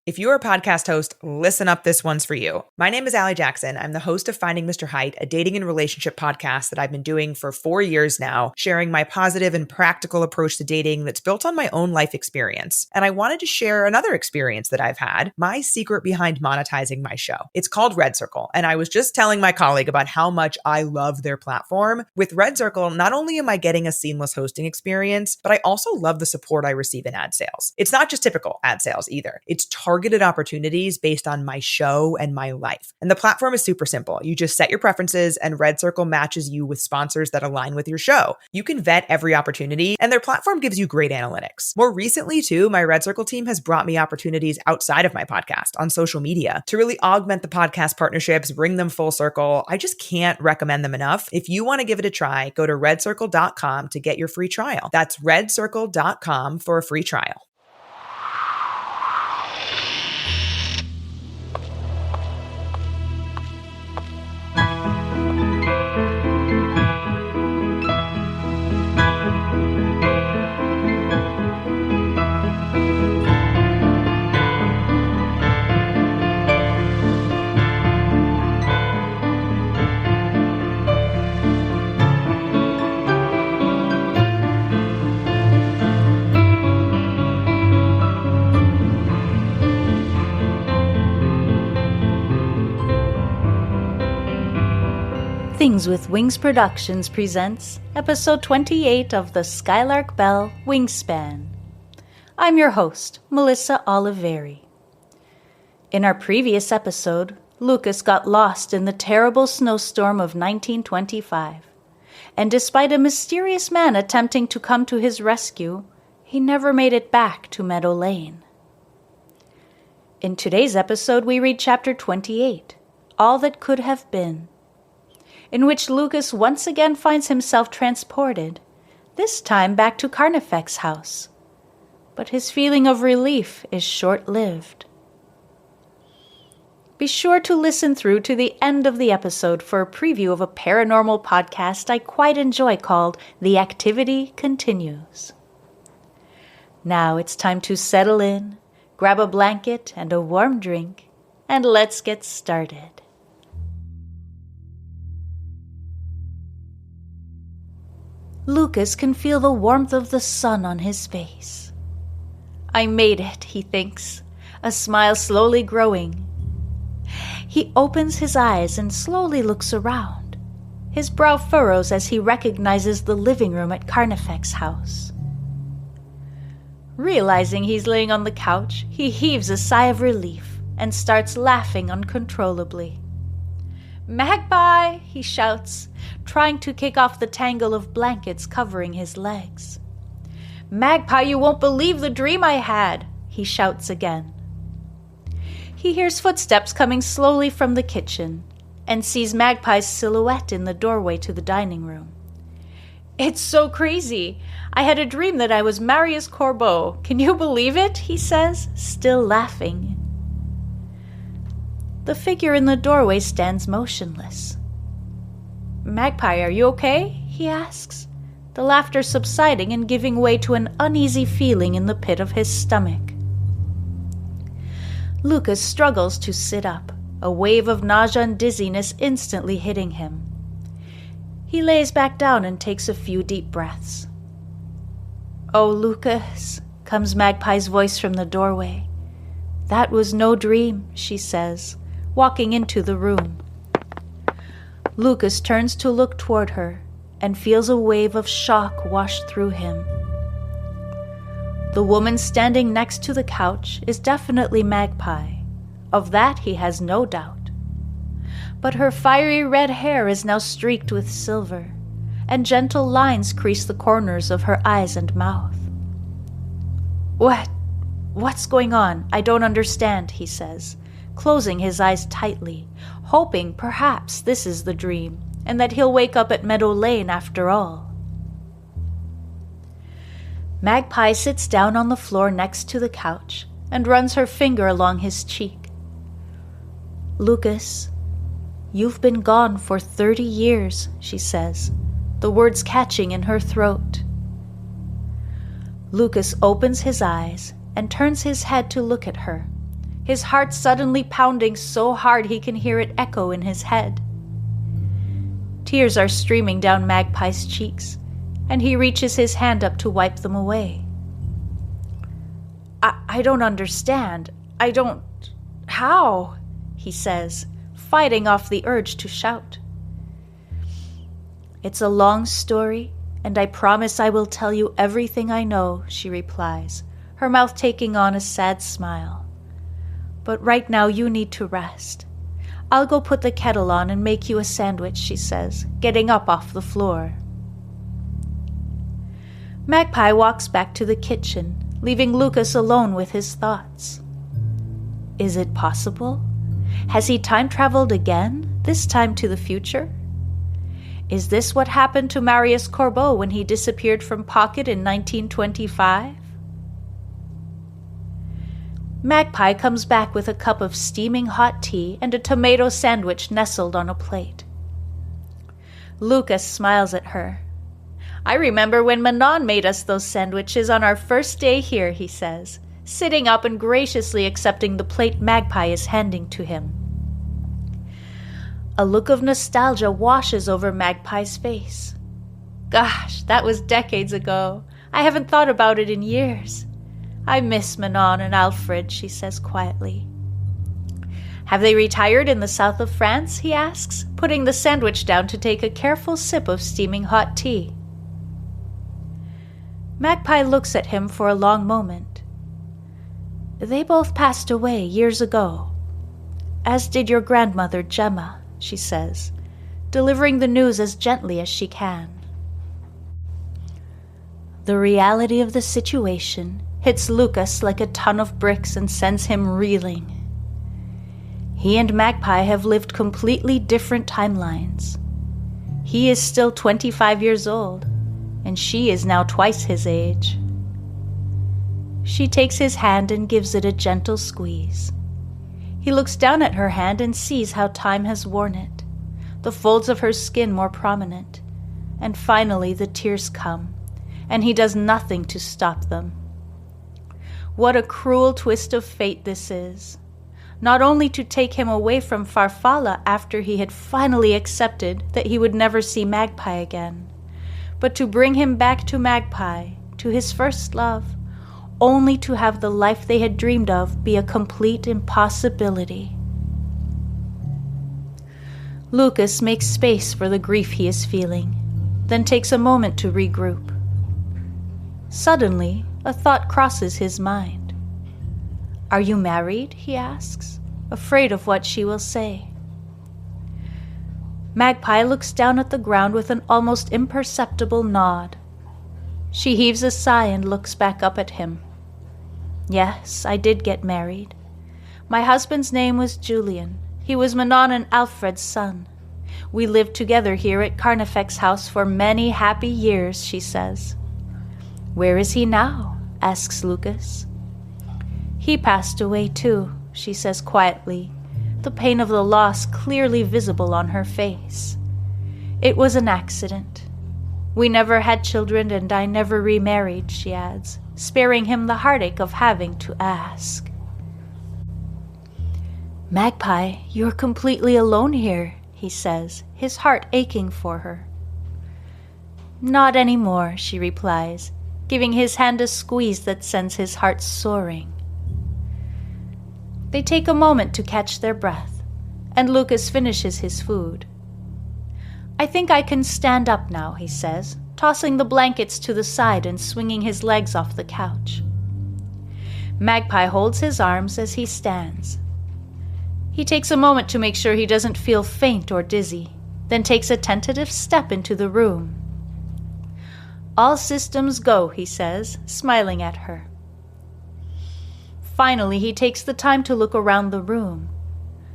If you're a podcast host, listen up, this one's for you. My name is Allie Jackson. I'm the host of Finding Mr. Height, a dating and relationship podcast that I've been doing for 4 years now, sharing my positive and practical approach to dating that's built on my own life experience. And I wanted to share another experience that I've had, my secret behind monetizing my show. It's called Red Circle, and I was just telling my colleague about how much I love their platform. With Red Circle, not only am I getting a seamless hosting experience, but I also love the support I receive in ad sales. It's not just typical ad sales either. It's targeted opportunities based on my show and my life. And the platform is super simple. You just set your preferences and Red Circle matches you with sponsors that align with your show. You can vet every opportunity and their platform gives you great analytics. More recently too, my Red Circle team has brought me opportunities outside of my podcast on social media to really augment the podcast partnerships, bring them full circle. I just can't recommend them enough. If you want to give it a try, go to redcircle.com to get your free trial. That's redcircle.com for a free trial. Things with Wings Productions presents episode 28 of the Skylark Bell Wingspan. I'm your host, Melissa Oliveri. In our previous episode, Lucas got lost in the terrible snowstorm of 1925, and despite a mysterious man attempting to come to his rescue, he never made it back to Meadow Lane. In today's episode, we read chapter 28, All That Could Have Been, in which Lucas once again finds himself transported, this time back to Carnifex House. But his feeling of relief is short-lived. Be sure to listen through to the end of the episode for a preview of a paranormal podcast I quite enjoy called The Activity Continues. Now it's time to settle in, grab a blanket and a warm drink, and let's get started. Lucas can feel the warmth of the sun on his face. I made it, he thinks, a smile slowly growing. He opens his eyes and slowly looks around. His brow furrows as he recognizes the living room at Carnifex House. Realizing he's laying on the couch, he heaves a sigh of relief and starts laughing uncontrollably. "Magpie!" he shouts, trying to kick off the tangle of blankets covering his legs. "Magpie, you won't believe the dream I had!" he shouts again. He hears footsteps coming slowly from the kitchen and sees Magpie's silhouette in the doorway to the dining room. "It's so crazy! I had a dream that I was Marius Corbeau. Can you believe it?" he says, still laughing. The figure in the doorway stands motionless. "Magpie, are you okay?" he asks, the laughter subsiding and giving way to an uneasy feeling in the pit of his stomach. Lucas struggles to sit up, a wave of nausea and dizziness instantly hitting him. He lays back down and takes a few deep breaths. "Oh, Lucas," comes Magpie's voice from the doorway. "That was no dream," she says, walking into the room. Lucas turns to look toward her and feels a wave of shock wash through him. The woman standing next to the couch is definitely Magpie. Of that he has no doubt. But her fiery red hair is now streaked with silver, and gentle lines crease the corners of her eyes and mouth. What's going on? I don't understand," he says, closing his eyes tightly, hoping perhaps this is the dream, and that he'll wake up at Meadow Lane after all. Magpie sits down on the floor next to the couch and runs her finger along his cheek. "Lucas, you've been gone for 30 years, she says, the words catching in her throat. Lucas opens his eyes and turns his head to look at her, his heart suddenly pounding so hard he can hear it echo in his head. Tears are streaming down Magpie's cheeks, and he reaches his hand up to wipe them away. I don't understand. How? He says, fighting off the urge to shout. It's a long story, and I promise I will tell you everything I know, she replies, her mouth taking on a sad smile. But right now you need to rest. I'll go put the kettle on and make you a sandwich, she says, getting up off the floor. Magpie walks back to the kitchen, leaving Lucas alone with his thoughts. Is it possible? Has he time-traveled again, this time to the future? Is this what happened to Marius Corbeau when he disappeared from Pocket in 1925? Magpie comes back with a cup of steaming hot tea and a tomato sandwich nestled on a plate. Lucas smiles at her. I remember when Manon made us those sandwiches on our first day here, he says, sitting up and graciously accepting the plate Magpie is handing to him. A look of nostalgia washes over Magpie's face. Gosh, that was decades ago. I haven't thought about it in years. I miss Manon and Alfred, she says quietly. Have they retired in the south of France, he asks, putting the sandwich down to take a careful sip of steaming hot tea. Magpie looks at him for a long moment. They both passed away years ago, as did your grandmother Gemma, she says, delivering the news as gently as she can. The reality of the situation hits Lucas like a ton of bricks and sends him reeling. He and Magpie have lived completely different timelines. He is still 25 years old, and she is now twice his age. She takes his hand and gives it a gentle squeeze. He looks down at her hand and sees how time has worn it, the folds of her skin more prominent, and finally the tears come, and he does nothing to stop them. What a cruel twist of fate this is. Not only to take him away from Farfalla after he had finally accepted that he would never see Magpie again, but to bring him back to Magpie, to his first love, only to have the life they had dreamed of be a complete impossibility. Lucas makes space for the grief he is feeling, then takes a moment to regroup. Suddenly, a thought crosses his mind. Are you married? He asks, afraid of what she will say. Magpie looks down at the ground with an almost imperceptible nod. She heaves a sigh and looks back up at him. Yes, I did get married. My husband's name was Julian. He was Manon and Alfred's son. We lived together here at Carnifex House for many happy years, she says. Where is he now? Asks Lucas. He passed away too, she says quietly, the pain of the loss clearly visible on her face. It was an accident. We never had children and I never remarried, she adds, sparing him the heartache of having to ask. Magpie, you're completely alone here, he says, his heart aching for her. Not anymore, she replies, giving his hand a squeeze that sends his heart soaring. They take a moment to catch their breath, and Lucas finishes his food. I think I can stand up now, he says, tossing the blankets to the side and swinging his legs off the couch. Magpie holds his arms as he stands. He takes a moment to make sure he doesn't feel faint or dizzy, then takes a tentative step into the room. All systems go, he says, smiling at her. Finally, he takes the time to look around the room.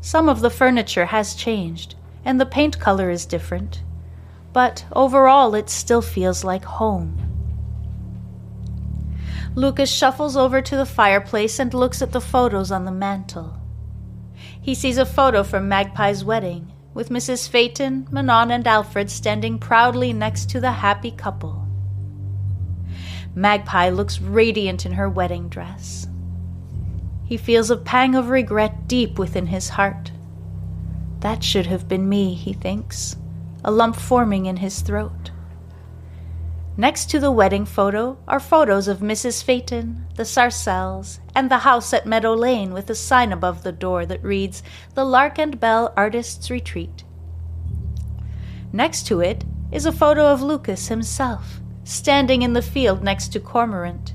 Some of the furniture has changed, and the paint color is different, but overall it still feels like home. Lucas shuffles over to the fireplace and looks at the photos on the mantel. He sees a photo from Magpie's wedding, with Mrs. Phaeton, Manon, and Alfred standing proudly next to the happy couple. Magpie looks radiant in her wedding dress. He feels a pang of regret deep within his heart. That should have been me, he thinks, a lump forming in his throat. Next to the wedding photo are photos of Mrs. Phaeton, the Sarcells, and the house at Meadow Lane with a sign above the door that reads, "The Lark and Bell Artists' Retreat." Next to it is a photo of Lucas himself, standing in the field next to Cormorant.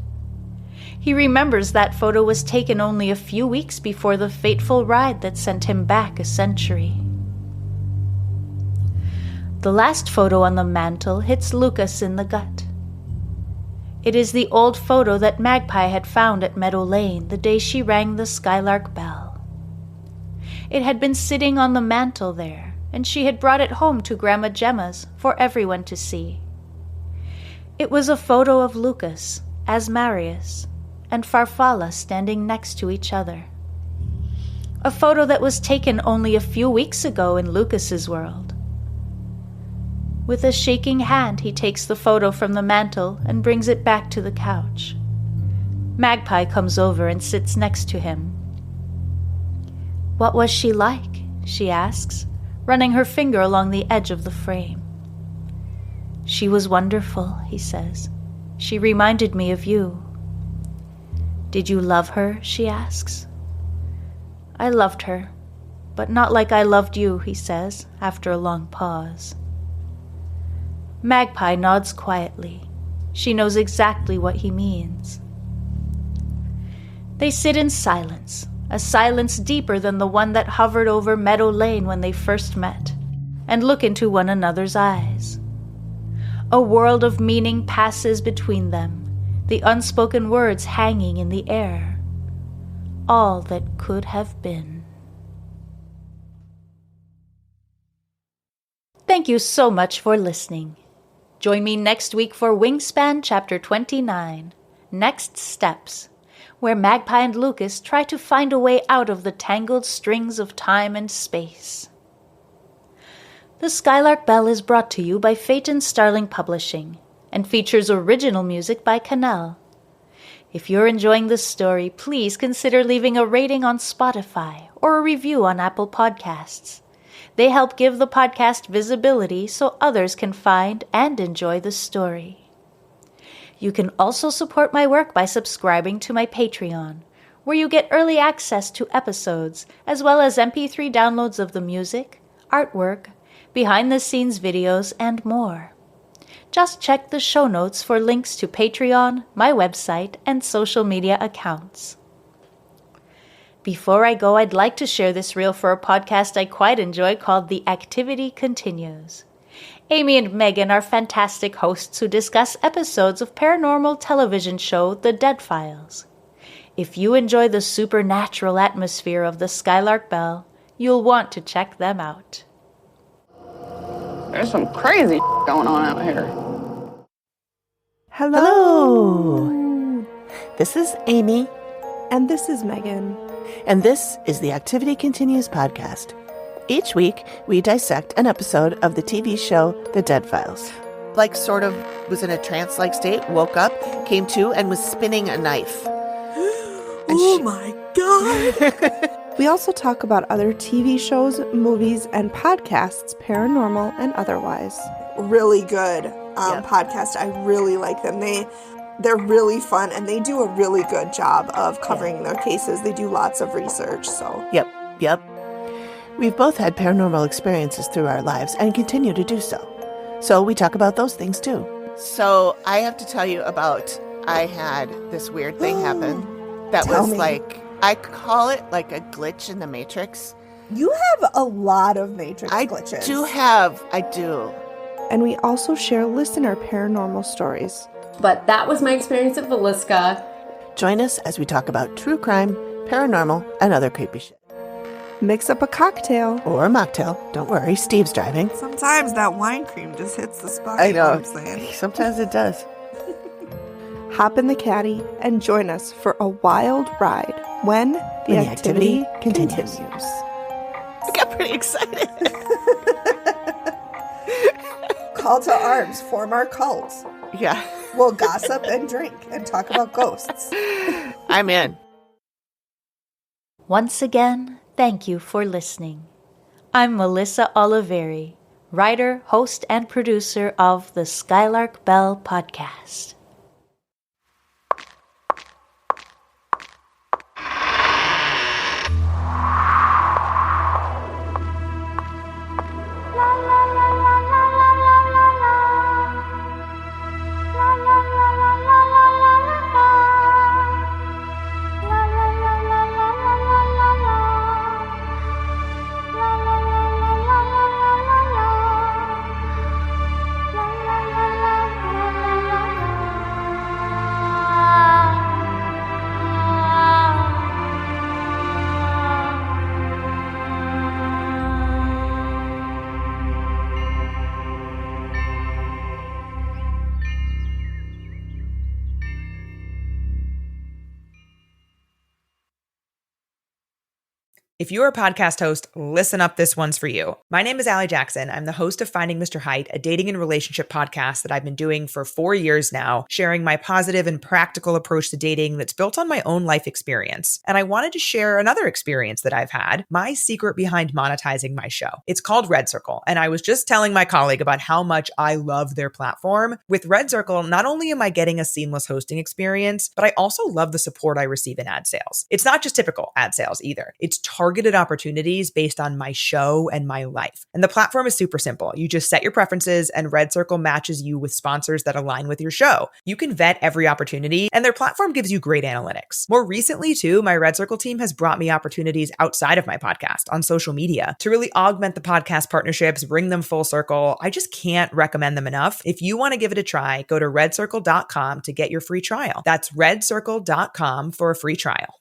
He remembers that photo was taken only a few weeks before the fateful ride that sent him back a century. The last photo on the mantel hits Lucas in the gut. It is the old photo that Magpie had found at Meadow Lane the day she rang the Skylark Bell. It had been sitting on the mantel there, and she had brought it home to Grandma Gemma's for everyone to see. It was a photo of Lucas, Asmarius, and Farfalla standing next to each other. A photo that was taken only a few weeks ago in Lucas's world. With a shaking hand, he takes the photo from the mantel and brings it back to the couch. Magpie comes over and sits next to him. "What was she like?" she asks, running her finger along the edge of the frame. "She was wonderful," he says. "She reminded me of you." "Did you love her?" she asks. "I loved her, but not like I loved you," he says, after a long pause. Magpie nods quietly. She knows exactly what he means. They sit in silence, a silence deeper than the one that hovered over Meadow Lane when they first met, and look into one another's eyes. A world of meaning passes between them, the unspoken words hanging in the air. All that could have been. Thank you so much for listening. Join me next week for Wingspan Chapter 29, Next Steps, where Magpie and Lucas try to find a way out of the tangled strings of time and space. The Skylark Bell is brought to you by Phaeton Starling Publishing and features original music by Canal. If you're enjoying this story, please consider leaving a rating on Spotify or a review on Apple Podcasts. They help give the podcast visibility so others can find and enjoy the story. You can also support my work by subscribing to my Patreon, where you get early access to episodes, as well as MP3 downloads of the music, artwork, behind-the-scenes videos, and more. Just check the show notes for links to Patreon, my website, and social media accounts. Before I go, I'd like to share this reel for a podcast I quite enjoy called The Activity Continues. Amy and Megan are fantastic hosts who discuss episodes of paranormal television show The Dead Files. If you enjoy the supernatural atmosphere of the Skylark Bell, you'll want to check them out. There's some crazy going on out here. Hello. This is Amy. And this is Megan. And this is the Activity Continues podcast. Each week, we dissect an episode of the TV show The Dead Files. Like, sort of was in a trance-like state, woke up, came to, and was spinning a knife. My God! We also talk about other TV shows, movies, and podcasts, paranormal and otherwise. Really good podcast. I really like them. They're really fun, and they do a really good job of covering their cases. They do lots of research, so. Yep. We've both had paranormal experiences through our lives and continue to do so. So we talk about those things too. So I have to tell you about, I had this weird thing happen that Tell was me. like, I call it like a glitch in the Matrix. You have a lot of Matrix glitches. I do. And we also share listener paranormal stories. But that was my experience at Villisca. Join us as we talk about true crime, paranormal, and other creepy shit. Mix up a cocktail. Or a mocktail. Don't worry, Steve's driving. Sometimes that wine cream just hits the spot. I you know know. what I'm saying? Sometimes it does. Hop in the caddy and join us for a wild ride when the activity continues. I got pretty excited. Call to arms. Form our cult. Yeah. We'll gossip and drink and talk about ghosts. I'm in. Once again, thank you for listening. I'm Melissa Oliveri, writer, host, and producer of the Skylark Bell podcast. If you're a podcast host, listen up, this one's for you. My name is Allie Jackson. I'm the host of Finding Mr. Height, a dating and relationship podcast that I've been doing for 4 years now, sharing my positive and practical approach to dating that's built on my own life experience. And I wanted to share another experience that I've had, my secret behind monetizing my show. It's called Red Circle, and I was just telling my colleague about how much I love their platform. With Red Circle, not only am I getting a seamless hosting experience, but I also love the support I receive in ad sales. It's not just typical ad sales either. It's targeted opportunities based on my show and my life. And the platform is super simple. You just set your preferences and Red Circle matches you with sponsors that align with your show. You can vet every opportunity and their platform gives you great analytics. More recently too, my Red Circle team has brought me opportunities outside of my podcast on social media to really augment the podcast partnerships, bring them full circle. I just can't recommend them enough. If you want to give it a try, go to redcircle.com to get your free trial. That's redcircle.com for a free trial.